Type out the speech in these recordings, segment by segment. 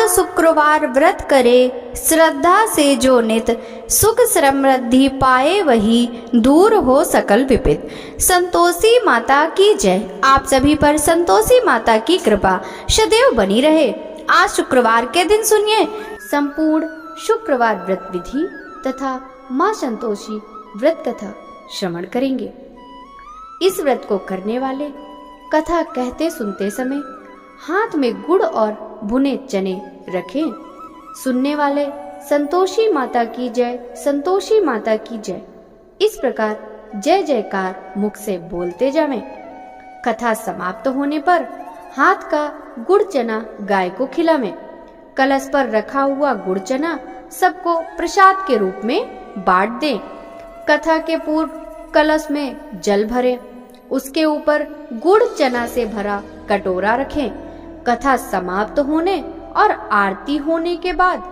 शुक्रवार व्रत करे श्रद्धा से जो नित, सुख समृद्धि पाए वही दूर हो सकल विपित। संतोषी माता की जय। आप सभी पर संतोषी माता की कृपा सदैव बनी रहे। आज शुक्रवार के दिन सुनिए संपूर्ण शुक्रवार व्रत विधि तथा माँ संतोषी व्रत कथा श्रवण करेंगे। इस व्रत को करने वाले कथा कहते सुनते समय हाथ में गुड़ और भुने चने रखें। सुनने वाले संतोषी माता की जय, संतोषी माता की जय इस प्रकार जय जयकार मुख से बोलते जावें। कथा समाप्त होने पर हाथ का गुड़ चना गाय को खिलावें। कलश पर रखा हुआ गुड़ चना सबको प्रसाद के रूप में बांट दें। कथा के पूर्व कलश में जल भरें, उसके ऊपर गुड़ चना से भरा कटोरा रखें। कथा समाप्त होने और आरती होने के बाद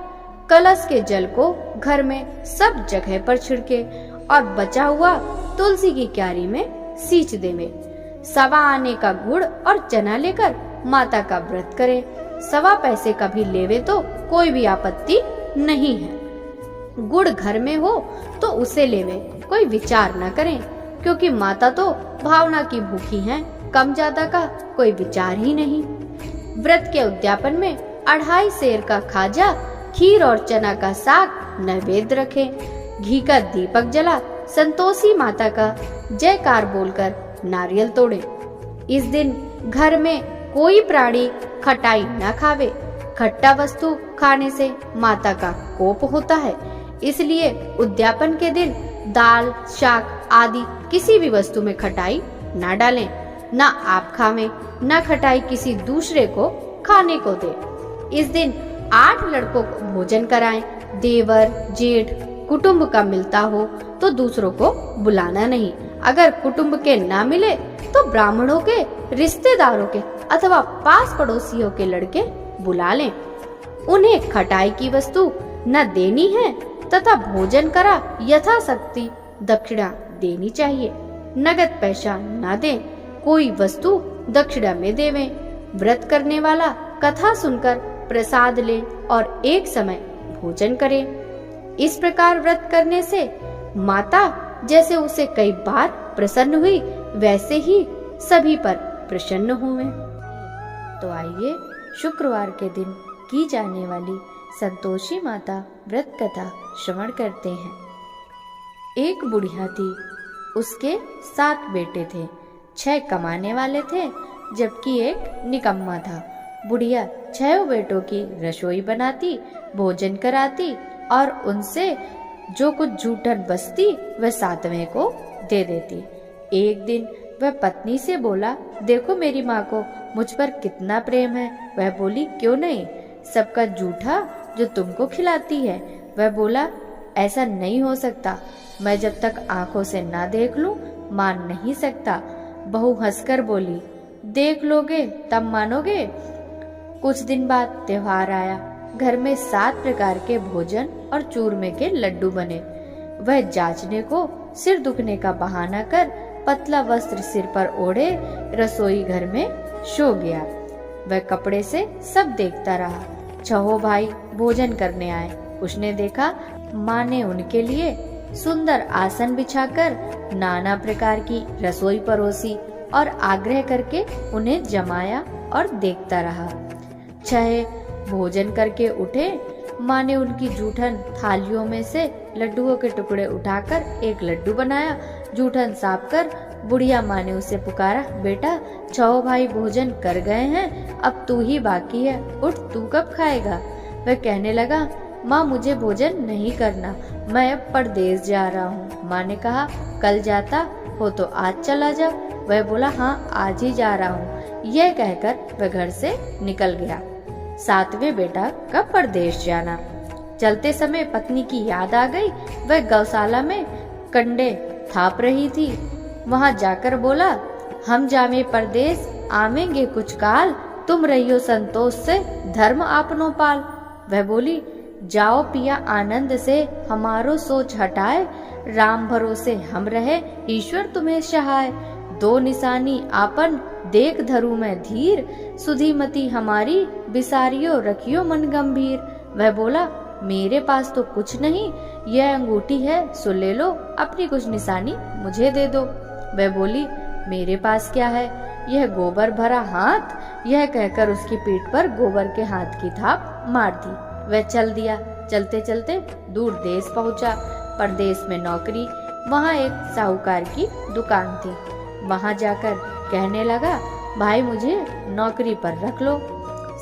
कलश के जल को घर में सब जगह पर छिड़के और बचा हुआ तुलसी की क्यारी में सींच देवें। सवा आने का गुड़ और चना लेकर माता का व्रत करें। सवा पैसे का भी लेवे तो कोई भी आपत्ति नहीं है। गुड़ घर में हो तो उसे लेवे, कोई विचार न करें, क्योंकि माता तो भावना की भूखी हैं, कम ज्यादा का कोई विचार ही नहीं। व्रत के उद्यापन में 2.5 सेर का खाजा, खीर और चना का साग नैवेद्य रखें। घी का दीपक जला संतोषी माता का जयकार बोलकर नारियल तोड़े। इस दिन घर में कोई प्राणी खटाई न खावे। खट्टा वस्तु खाने से माता का कोप होता है, इसलिए उद्यापन के दिन दाल, शाक आदि किसी भी वस्तु में खटाई न डालें। न आप खावें, न खटाई किसी दूसरे को खाने को दे। इस दिन 8 लड़कों को भोजन कराएं। देवर, जेठ, कुटुंब का मिलता हो तो दूसरों को बुलाना नहीं। अगर कुटुंब के ना मिले तो ब्राह्मणों के, रिश्तेदारों के अथवा पास पड़ोसियों के लड़के बुला लें। उन्हें खटाई की वस्तु न देनी है तथा भोजन करा यथाशक्ति दक्षिणा देनी चाहिए। नगद पैसा न दें, कोई वस्तु दक्षिणा में देवें। व्रत करने वाला कथा सुनकर प्रसाद ले और एक समय भोजन करे। इस प्रकार व्रत करने से माता जैसे उसे कई बार प्रसन्न हुई, वैसे ही सभी पर प्रसन्न हुए। तो आइए शुक्रवार के दिन की जाने वाली संतोषी माता व्रत कथा श्रवण करते हैं। एक बुढ़िया थी, उसके 7 बेटे थे। 6 कमाने वाले थे जबकि एक निकम्मा था। बुढ़िया 6 बेटों की रसोई बनाती, भोजन कराती और उनसे जो कुछ जूठन बचती वह 7वें को दे देती। एक दिन वह पत्नी से बोला, देखो मेरी माँ को मुझ पर कितना प्रेम है। वह बोली, क्यों नहीं, सबका जूठा जो तुमको खिलाती है। वह बोला, ऐसा नहीं हो सकता, मैं जब तक आंखों से ना देख लूं मान नहीं सकता। बहू हंसकर बोली, देख लोगे तब मानोगे। कुछ दिन बाद त्योहार आया। घर में 7 प्रकार के भोजन और चूरमे के लड्डू बने। वह जांचने को सिर दुखने का बहाना कर पतला वस्त्र सिर पर ओढ़े रसोई घर में सो गया। वह कपड़े से सब देखता रहा। 6 भाई भोजन करने आए। उसने देखा माँ ने उनके लिए सुंदर आसन बिछाकर नाना प्रकार की रसोई परोसी और आग्रह करके उन्हें जमाया और देखता रहा। 6 भोजन करके उठे। माँ ने उनकी जूठन थालियों में से लड्डुओं के टुकड़े उठाकर एक लड्डू बनाया। जूठन साफ कर बुढ़िया माँ ने उसे पुकारा, बेटा 6 भाई भोजन कर गए हैं, अब तू ही बाकी है, उठ तू कब खाएगा। वह कहने लगा, माँ मुझे भोजन नहीं करना, मैं अब परदेश जा रहा हूँ। माँ ने कहा, कल जाता हो तो आज चला जा। वह बोला, हाँ आज ही जा रहा हूँ। यह कहकर वह घर से निकल गया। 7वें बेटा कब परदेश जाना। चलते समय पत्नी की याद आ गई। वह गौशाला में कंडे थाप रही थी। वहां जाकर बोला, हम जामे परदेश आवेंगे कुछ काल, तुम रहियो संतोष से धर्म आपनो पाल। वह बोली, जाओ पिया आनंद से हमारो सोच हटाए, राम भरोसे हम रहे ईश्वर तुम्हें सहाय। 2 निशानी आपन देख धरू मैं धीर, सुधीमती हमारी बिसारियो रखियो मन गंभीर। वह बोला, मेरे पास तो कुछ नहीं, यह अंगूठी है सो ले लो, अपनी कुछ निशानी मुझे दे दो। वह बोली, मेरे पास क्या है, यह गोबर भरा हाथ। यह कहकर उसकी पीठ पर गोबर के हाथ की थाप मार दी। वह चल दिया। चलते चलते दूर देश पहुंचा। परदेश में नौकरी। वहाँ एक साहूकार की दुकान थी। वहाँ जाकर कहने लगा, भाई मुझे नौकरी पर रख लो।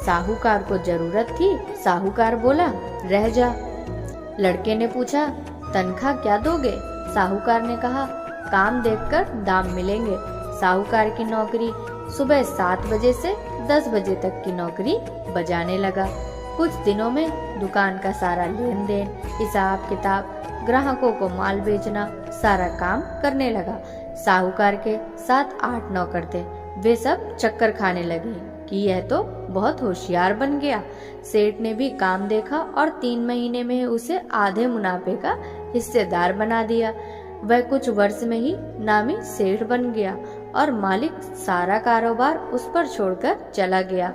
साहूकार को जरूरत थी। साहूकार बोला, रह जा। लड़के ने पूछा, तनख्वाह क्या दोगे? साहूकार ने कहा, काम देखकर दाम मिलेंगे। साहूकार की नौकरी। सुबह 7 बजे से 10 बजे तक की नौकरी बजाने लगा। कुछ दिनों में दुकान का सारा लेन देन, हिसाब किताब, ग्राहकों को माल बेचना, सारा काम करने लगा। साहूकार के 7-8 नौकर थे। वे सब चक्कर खाने लगे कि यह तो बहुत होशियार बन गया। सेठ ने भी काम देखा और 3 महीने में उसे आधे मुनाफे का हिस्सेदार बना दिया। वह कुछ वर्ष में ही नामी सेठ बन गया और मालिक सारा कारोबार उस पर छोड़कर चला गया।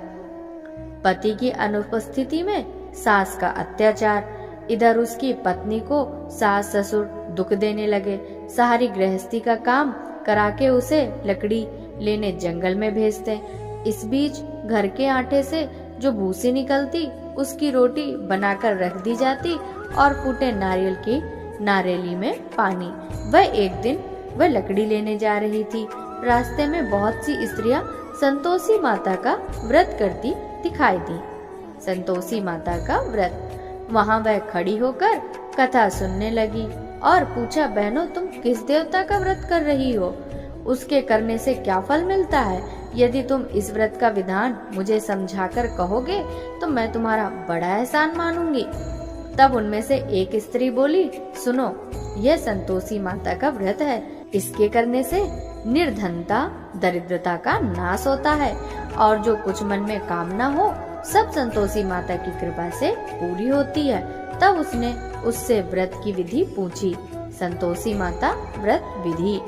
पति की अनुपस्थिति में सास का अत्याचार। इधर उसकी पत्नी को सास ससुर दुख देने लगे। सारी गृहस्थी का काम करा के उसे लकड़ी लेने जंगल में भेजते। इस बीच घर के आटे से जो भूसी निकलती उसकी रोटी बनाकर रख दी जाती और फूटे नारियल की नारेली में पानी। वह लकड़ी लेने जा रही थी। रास्ते में बहुत सी स्त्रियां संतोषी माता का व्रत करती दिखाई दी। संतोषी माता का व्रत। वहाँ वह खड़ी होकर कथा सुनने लगी और पूछा, बहनों तुम किस देवता का व्रत कर रही हो? उसके करने से क्या फल मिलता है? यदि तुम इस व्रत का विधान मुझे समझाकर कहोगे तो मैं तुम्हारा बड़ा एहसान मानूंगी। तब उनमें से एक स्त्री बोली, सुनो, यह संतोषी माता का व्रत है। इसके करने से निर्धनता दरिद्रता का नाश होता है और जो कुछ मन में कामना हो सब संतोषी माता की कृपा से पूरी होती है। तब उसने उससे व्रत की विधि पूछी। संतोषी माता व्रत विधि।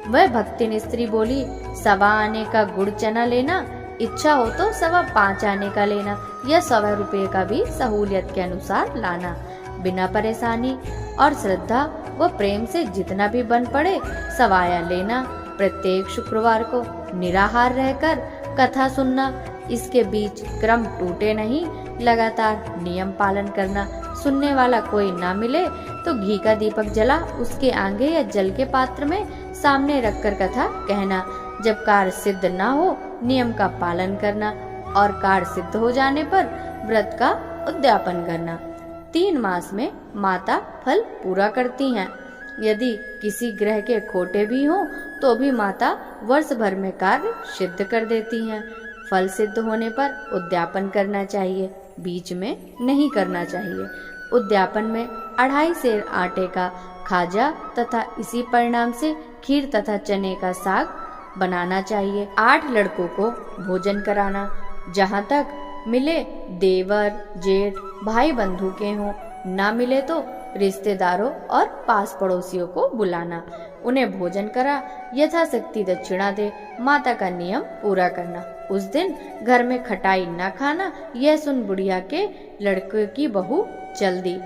वह भक्तिन स्त्री बोली, 1.25 आने का गुड़ चना लेना, इच्छा हो तो 5.25 आने का लेना, या 100 रुपये का भी सहूलियत के अनुसार लाना। बिना परेशानी और श्रद्धा व प्रेम से जितना भी बन पड़े सवाया लेना। प्रत्येक शुक्रवार को निराहार रहकर कथा सुनना। इसके बीच क्रम टूटे नहीं, लगातार नियम पालन करना। सुनने वाला कोई ना मिले तो घी का दीपक जला उसके आगे या जल के पात्र में सामने रखकर कथा कहना। जब कार्य सिद्ध ना हो नियम का पालन करना और कार्य सिद्ध हो जाने पर व्रत का उद्यापन करना। 3 मास में माता फल पूरा करती हैं। यदि किसी ग्रह के खोटे भी हों तो भी माता वर्ष भर में कार्य सिद्ध कर देती हैं। फल सिद्ध होने पर उद्यापन करना चाहिए, बीच में नहीं करना चाहिए। उद्यापन में 2.5 सेर आटे का खाजा तथा इसी परिणाम से खीर तथा चने का साग बनाना चाहिए। 8 लड़कों को भोजन कराना। जहाँ तक मिले देवर जेठ भाई बंधु के हों, ना मिले तो रिश्तेदारों और पास पड़ोसियों को बुलाना, उन्हें भोजन करा, यथाशक्ति दक्षिणा दे, माता का नियम पूरा करना। उस दिन घर में खटाई न खाना। यह सुन बुढ़िया के लड़के की बहू चल दी।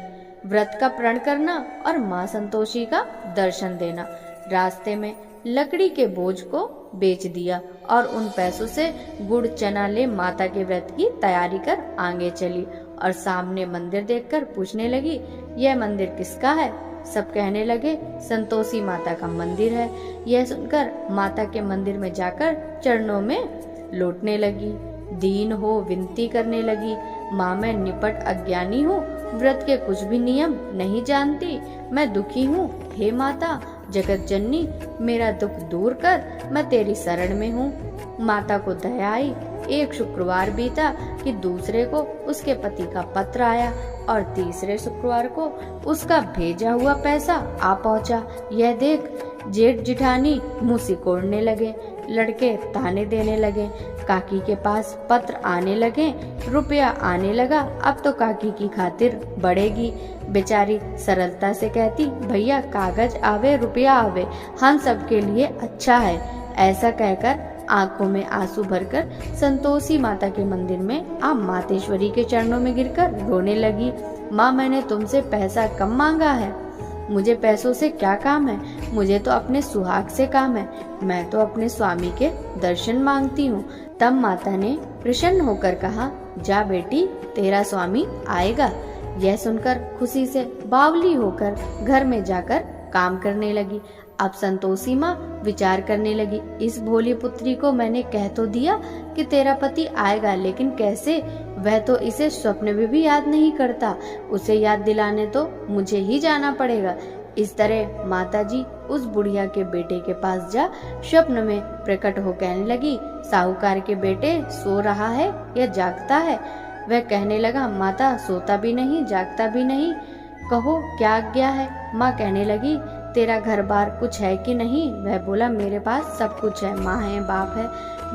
व्रत का प्रण करना और माँ संतोषी का दर्शन देना। रास्ते में लकड़ी के बोझ को बेच दिया और उन पैसों से गुड़ चना ले माता के व्रत की तैयारी कर आगे चली और सामने मंदिर देखकर पूछने लगी, यह मंदिर किसका है? सब कहने लगे, संतोषी माता का मंदिर है। यह सुनकर माता के मंदिर में जाकर चरणों में लौटने लगी। दीन हो विनती करने लगी, माँ मैं निपट अज्ञानी हूँ, व्रत के कुछ भी नियम नहीं जानती, मैं दुखी हूँ। हे माता जगत जननी, मेरा दुख दूर कर, मैं तेरी शरण में हूँ। माता को दया आई। एक शुक्रवार बीता कि दूसरे को उसके पति का पत्र आया और तीसरे शुक्रवार को उसका भेजा हुआ पैसा आ पहुँचा। यह देख जेठ जिठानी मुँह सिकोड़ने लगे, लड़के ताने देने लगे। काकी के पास पत्र आने लगे, रुपया आने लगा, अब तो काकी की खातिर बढ़ेगी। बेचारी सरलता से कहती, भैया कागज आवे रुपया आवे, हम सबके लिए अच्छा है। ऐसा कहकर आंखों में आंसू भरकर संतोषी माता के मंदिर में आ मातेश्वरी के चरणों में गिरकर रोने लगी। माँ, मैंने तुमसे पैसा कम मांगा है, मुझे पैसों से क्या काम है, मुझे तो अपने सुहाग से काम है, मैं तो अपने स्वामी के दर्शन मांगती हूँ। तब माता ने प्रसन्न होकर कहा, जा बेटी, तेरा स्वामी आएगा। यह सुनकर खुशी से बावली होकर घर में जाकर काम करने लगी। अब संतोषी माँ विचार करने लगी, इस भोली पुत्री को मैंने कह तो दिया कि तेरा पति आएगा, लेकिन कैसे? वह तो इसे स्वप्न में भी याद नहीं करता, उसे याद दिलाने तो मुझे ही जाना पड़ेगा। इस तरह माताजी उस बुढ़िया के बेटे के पास जा स्वप्न में प्रकट हो कहने लगी, साहूकार के बेटे सो रहा है या जागता है? वह कहने लगा, माता सोता भी नहीं जागता भी नहीं, कहो क्या आज्ञा है? माँ कहने लगी, तेरा घर बार कुछ है कि नहीं? वह बोला, मेरे पास सब कुछ है, माँ है, बाप है,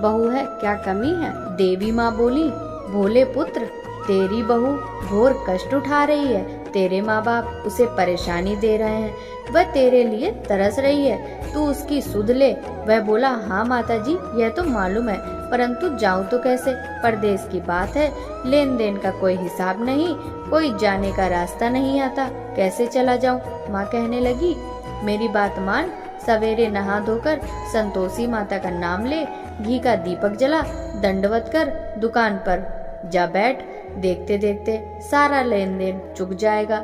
बहू है, क्या कमी है? देवी माँ बोली, भोले पुत्र, तेरी बहू घोर कष्ट उठा रही है, तेरे माँ बाप उसे परेशानी दे रहे हैं, वह तेरे लिए तरस रही है, तू उसकी सुध ले। वह बोला, हाँ माताजी, यह तो मालूम है, परंतु जाऊं तो कैसे? परदेश की बात है, लेन देन का कोई हिसाब नहीं, कोई जाने का रास्ता नहीं आता, कैसे चला जाऊं? माँ कहने लगी, मेरी बात मान, सवेरे नहा धोकर संतोषी माता का नाम ले, घी का दीपक जला, दंडवत कर दुकान पर जा बैठ, देखते देखते सारा लेन देन चुक जाएगा,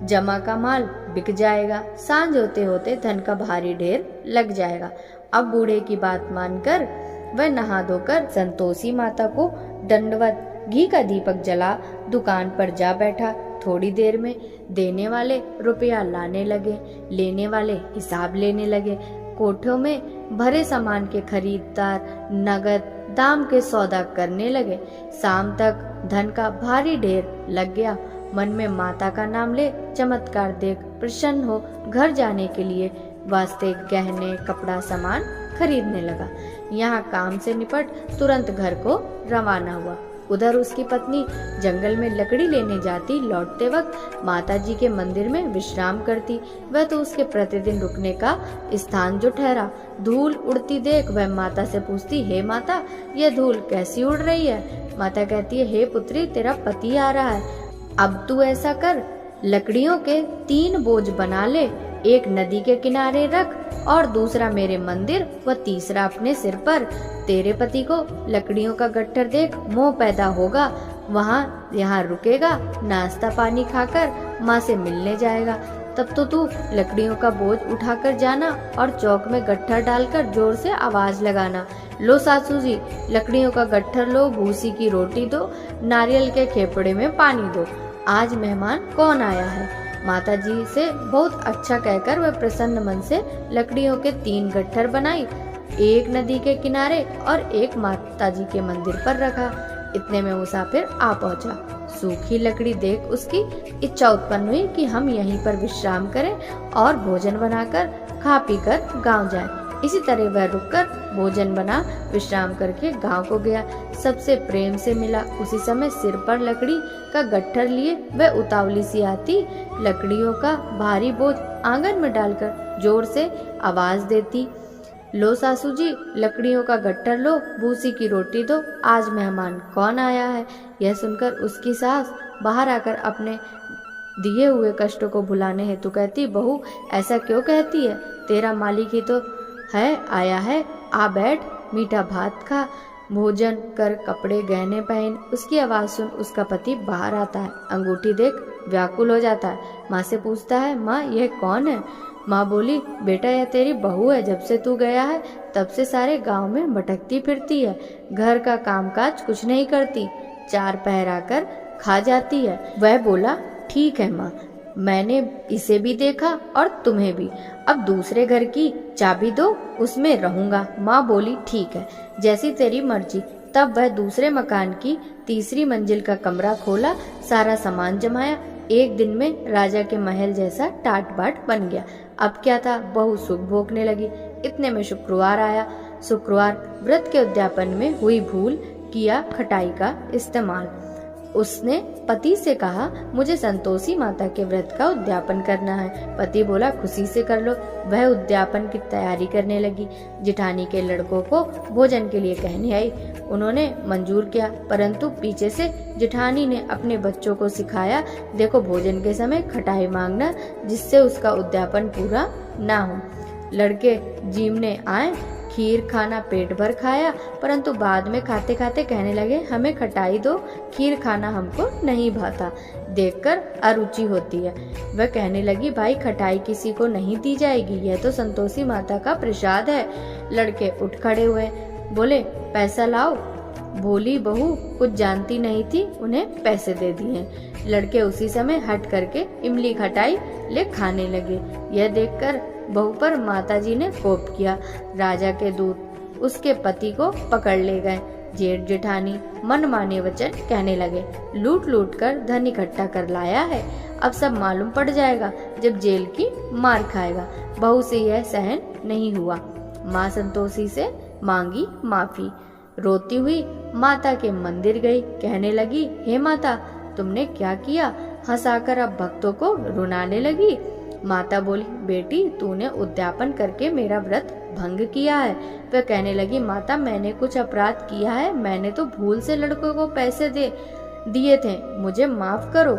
जमा का माल बिक जाएगा, सांझ होते होते धन का भारी ढेर लग जाएगा। अब बूढ़े की बात मानकर वह नहा धोकर संतोषी माता को दंडवत घी का दीपक जला दुकान पर जा बैठा। थोड़ी देर में देने वाले रुपया लाने लगे, लेने वाले हिसाब लेने लगे। कोठों में भरे सामान के खरीददार नगद दाम के सौदा करने लगे। शाम तक धन का भारी ढेर लग गया। मन में माता का नाम ले चमत्कार देख प्रसन्न हो घर जाने के लिए वास्ते गहने कपड़ा सामान खरीदने लगा। यहाँ काम से निपट तुरंत घर को रवाना हुआ। उधर उसकी पत्नी जंगल में लकड़ी लेने जाती, लौटते वक्त माताजी के मंदिर में विश्राम करती। वह तो उसके प्रतिदिन रुकने का स्थान जो ठहरा। धूल उड़ती देख वह माता से पूछती, हे माता, यह धूल कैसी उड़ रही है? माता कहती है, हे पुत्री, तेरा पति आ रहा है, अब तू ऐसा कर, लकड़ियों के 3 बोझ बना ले, एक नदी के किनारे रख और दूसरा मेरे मंदिर व तीसरा अपने सिर पर। तेरे पति को लकड़ियों का गट्ठर देख मोह पैदा होगा, वहाँ यहाँ रुकेगा, नाश्ता पानी खाकर माँ से मिलने जाएगा। तब तो तू लकड़ियों का बोझ उठाकर जाना और चौक में गट्ठर डालकर जोर से आवाज लगाना, लो सासू जी, लकड़ियों का गट्ठर लो, भूसी की रोटी दो, नारियल के खेपड़े में पानी दो, आज मेहमान कौन आया है। माता जी से बहुत अच्छा कहकर वह प्रसन्न मन से लकड़ियों के 3 गट्ठर बनाई, एक नदी के किनारे और एक माता जी के मंदिर पर रखा। इतने में मुसाफिर आ पहुंचा। सूखी लकड़ी देख उसकी इच्छा उत्पन्न हुई कि हम यहीं पर विश्राम करें और भोजन बनाकर खा पीकर गांव जाएं। इसी तरह वह रुककर भोजन बना विश्राम करके गांव को गया। सबसे प्रेम से मिला। उसी समय सिर पर लकड़ी का गट्ठर लिए वह उतावली सी आती, लकड़ियों का भारी बोझ आंगन में डालकर जोर से आवाज देती, लो सासू जी, लकड़ियों का गट्ठर लो, भूसी की रोटी दो, आज मेहमान कौन आया है। यह सुनकर उसकी सास बाहर आकर अपने दिए हुए कष्टों को भुलाने हेतु कहती, बहू ऐसा क्यों कहती है, तेरा मालिक ही तो है आया है, आ बैठ, मीठा भात खा, भोजन कर, कपड़े गहने पहन। उसकी आवाज सुन उसका पति बाहर आता है, अंगूठी देख व्याकुल हो जाता है। माँ से पूछता है, माँ यह कौन है? माँ बोली, बेटा यह तेरी बहू है, जब से तू गया है तब से सारे गांव में भटकती फिरती है, घर का कामकाज कुछ नहीं करती, 4 पहर आकर खा जाती है। वह बोला, ठीक है माँ, मैंने इसे भी देखा और तुम्हें भी, अब दूसरे घर की चाबी दो, उसमें रहूंगा। माँ बोली, ठीक है, जैसी तेरी मर्जी। तब वह दूसरे मकान की 3री मंजिल का कमरा खोला, सारा सामान जमाया। एक दिन में राजा के महल जैसा टाट बाट बन गया। अब क्या था, बहू सुख भोगने लगी। इतने में शुक्रवार आया। शुक्रवार व्रत के उद्यापन में हुई भूल किया खटाई का इस्तेमाल। उसने पति से कहा, मुझे संतोषी माता के व्रत का उद्यापन करना है। पति बोला, खुशी से कर लो। वह उद्यापन की तैयारी करने लगी। जेठानी के लड़कों को भोजन के लिए कहने आई। उन्होंने मंजूर किया, परंतु पीछे से जेठानी ने अपने बच्चों को सिखाया, देखो भोजन के समय खटाई मांगना, जिससे उसका उद्यापन पूरा ना हो। लड़के जीमने आए, खीर खाना पेट भर खाया, परंतु बाद में खाते खाते कहने लगे, हमें खटाई दो, खीर खाना हमको नहीं भाता, देखकर अरुचि होती है। वह कहने लगी, भाई खटाई किसी को नहीं दी जाएगी, यह तो संतोषी माता का प्रसाद है। लड़के उठ खड़े हुए, बोले, पैसा लाओ। भोली बहू कुछ जानती नहीं थी, उन्हें पैसे दे दिए। लड़के उसी समय हट करके इमली खटाई ले खाने लगे। यह देखकर बहू पर माताजी ने कोप किया। राजा के दूत उसके पति को पकड़ ले गए। जेठ जेठानी मनमाने वचन कहने लगे, लूट लूट कर धन इकट्ठा कर लाया है, अब सब मालूम पड़ जाएगा जब जेल की मार खाएगा। बहू से यह सहन नहीं हुआ। माँ संतोषी से मांगी माफी। रोती हुई माता के मंदिर गई। कहने लगी, हे माता, तुमने क्या किया? हंसाकर अब भक्तों को रुलाने लगी। माता बोली, बेटी, तूने उद्यापन करके मेरा व्रत भंग किया है। वह कहने लगी, माता, मैंने कुछ अपराध किया है, मैंने तो भूल से लड़कों को पैसे दिए थे, मुझे माफ करो,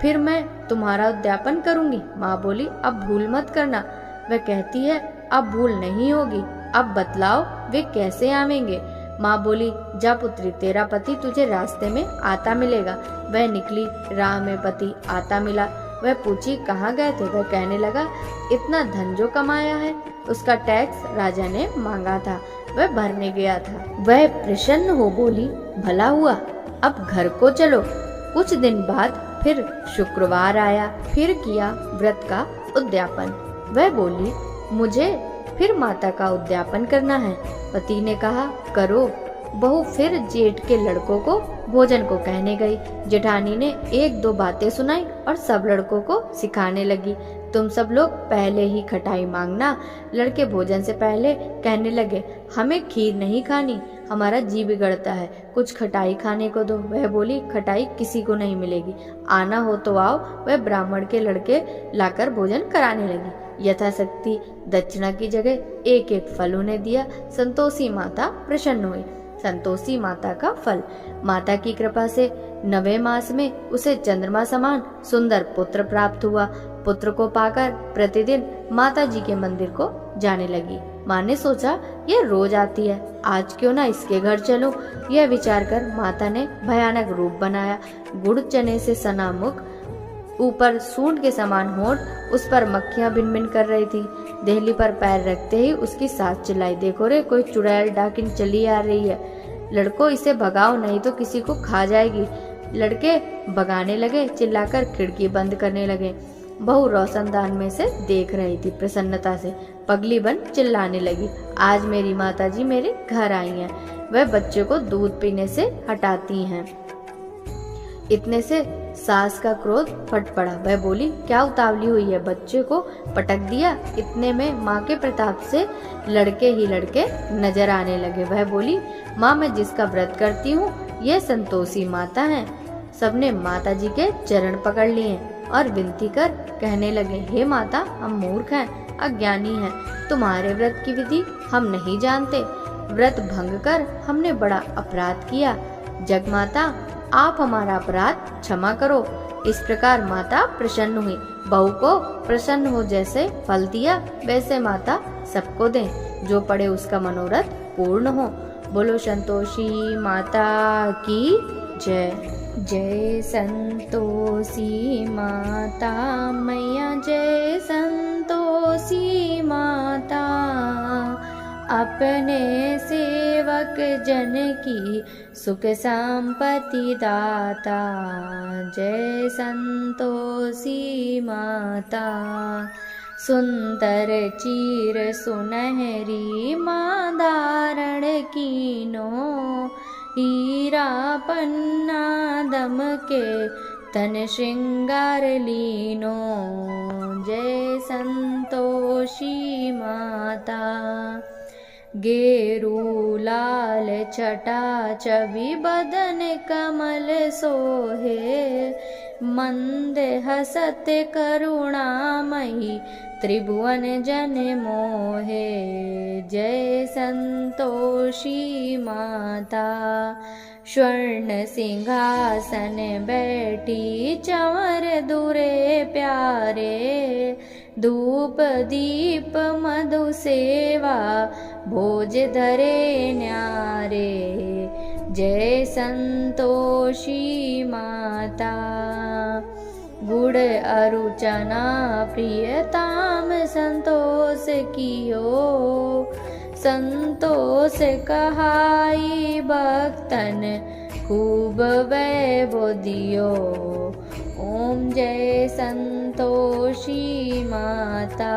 फिर मैं तुम्हारा उद्यापन करूंगी। माँ बोली, अब भूल मत करना। वह कहती है, अब भूल नहीं होगी, अब बतलाओ वे कैसे आवेंगे। माँ बोली, जा पुत्री, तेरा पति तुझे रास्ते में आता मिलेगा। वह निकली, राह में पति आता मिला। वह पूछी, कहाँ गए थे? वह कहने लगा, इतना धन जो कमाया है उसका टैक्स राजा ने मांगा था, वह भरने गया था। वह प्रसन्न हो बोली, भला हुआ, अब घर को चलो। कुछ दिन बाद फिर शुक्रवार आया, फिर किया व्रत का उद्यापन। वह बोली, मुझे फिर माता का उद्यापन करना है। पति ने कहा, करो। बहू फिर जेठ के लड़कों को भोजन को कहने गई। जेठानी ने एक दो बातें सुनाई और सब लड़कों को सिखाने लगी, तुम सब लोग पहले ही खटाई मांगना। लड़के भोजन से पहले कहने लगे, हमें खीर नहीं खानी, हमारा जी बिगड़ता है, कुछ खटाई खाने को दो। वह बोली, खटाई किसी को नहीं मिलेगी, आना हो तो आओ। वह ब्राह्मण के लड़के लाकर भोजन कराने लगी। यथाशक्ति दक्षिणा की जगह एक एक फल उन्हें दिया। संतोषी माता प्रसन्न हुई। संतोषी माता का फल, माता की कृपा से 9वें मास में उसे चंद्रमा समान सुंदर पुत्र प्राप्त हुआ। पुत्र को पाकर प्रतिदिन माता जी के मंदिर को जाने लगी। माँ ने सोचा, यह रोज आती है, आज क्यों ना इसके घर चलूं। यह विचार कर माता ने भयानक रूप बनाया। गुड़ चने से सना मुख, ऊपर सूंड के समान होंठ, उस पर मक्खियां भिन भिन कर रही थी। देहली पर पैर रखते ही उसकी सास चिल्लाई, देखो रे, कोई चुड़ैल डाकिन चली आ रही है, लड़कों इसे भगाओ नहीं तो किसी को खा जाएगी। लड़के भगाने लगे, चिल्लाकर खिड़की बंद करने लगे। बहू रोशनदान में से देख रही थी। प्रसन्नता से पगली बन चिल्लाने लगी, आज मेरी माताजी मेरे घर आई हैं। वह बच्चे को दूध पीने से हटाती हैं। इतने से सास का क्रोध फट पड़ा। वह बोली, क्या उतावली हुई है, बच्चे को पटक दिया। इतने में माँ के प्रताप से लड़के ही लड़के नजर आने लगे। वह बोली, माँ, मैं जिसका व्रत करती हूँ ये संतोषी माता है। सबने माता जी के चरण पकड़ लिए और विनती कर कहने लगे, हे माता, हम मूर्ख हैं, अज्ञानी हैं, तुम्हारे व्रत की विधि हम नहीं जानते, व्रत भंग कर हमने बड़ा अपराध किया। जगमाता, आप हमारा अपराध क्षमा करो। इस प्रकार माता प्रसन्न हुई। बहू को प्रसन्न हो जैसे फल दिया, वैसे माता सबको दे, जो पड़े उसका मनोरथ पूर्ण हो। बोलो संतोषी माता की जय। जय संतोषी माता मैया, जय संतोषी माता, अपने सेवक जन की सुख संपत्ति दाता। जय संतोषी माता, सुंदर चीर सुनहरी माँ धारण कीनो, हीरा पन्ना दम के तन श्रृंगार लीनो। जय संतोषी माता। गेरू लाल छटा छवि बदन कमल सोहे, मंद हसत करुणामयी त्रिभुवन जन मोहे। जय संतोषी माता स्वर्ण सिंहासन बैठी चंवर दुरे प्यारे, धूप दीप मधु सेवा भोज धरे न्यारे। जय संतोषी माता गुड़ अरु चना प्रियताम संतोष कियो, संतोष कहाई भक्तन खूब वैभव दियो। ओम जय संतोषी माता।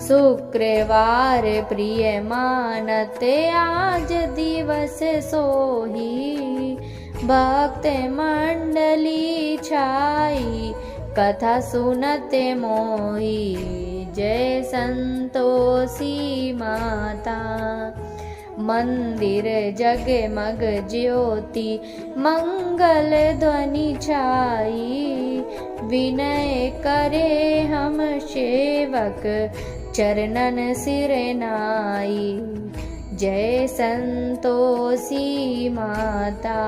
शुक्रवार प्रिय मानते आज दिवस सोही, भक्त मंडली छाई कथा सुनते मोही। जय संतोषी माता। मंदिर जगमग ज्योति मंगल ध्वनि छाई, विनय करे हम सेवक चरणन सिर नाई। जय संतोषी माता।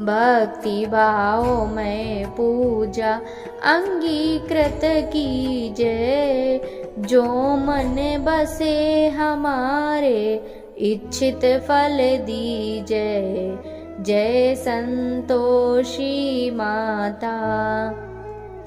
भक्ति भाव में पूजा अंगीकृत कीजय, जो मन बसे हमारे इच्छित फल दीजय। जय संतोषी माता।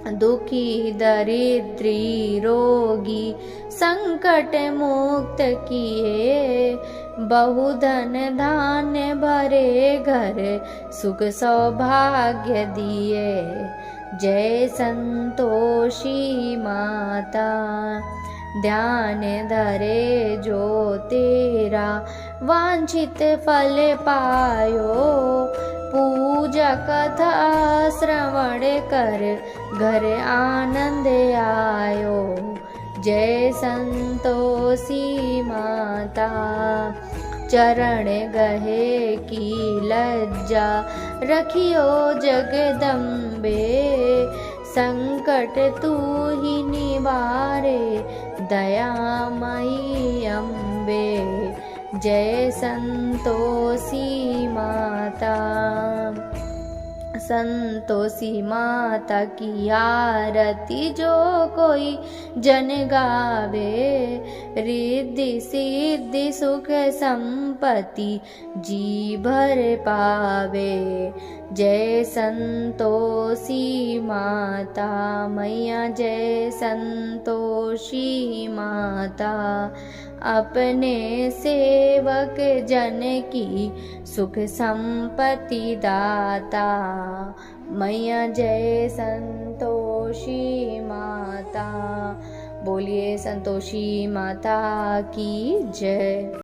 दुखी दरिद्री रोगी संकट मुक्त किए, बहुधन धान्य भरे घर सुख सौभाग्य दिए। जय संतोषी माता। ध्यान धरे जो तेरा वांछित फल पायो, पूजा कथा श्रवण कर घर आनंद आयो। जय संतोषी माता। चरण गहे की लज्जा रखियो जगदम्बे, संकट तू ही निवारे दयामयी अम्बे। जय संतोषी माता। संतोषी माता की आरती जो कोई जन गावे, रिद्धि सिद्धि सुख संपत्ति जी भर पावे। जय संतोषी माता मैया। जय संतोषी माता। अपने सेवक जन की सुख संपत्ति दाता मैया। जय संतोषी माता। बोलिए संतोषी माता की जय।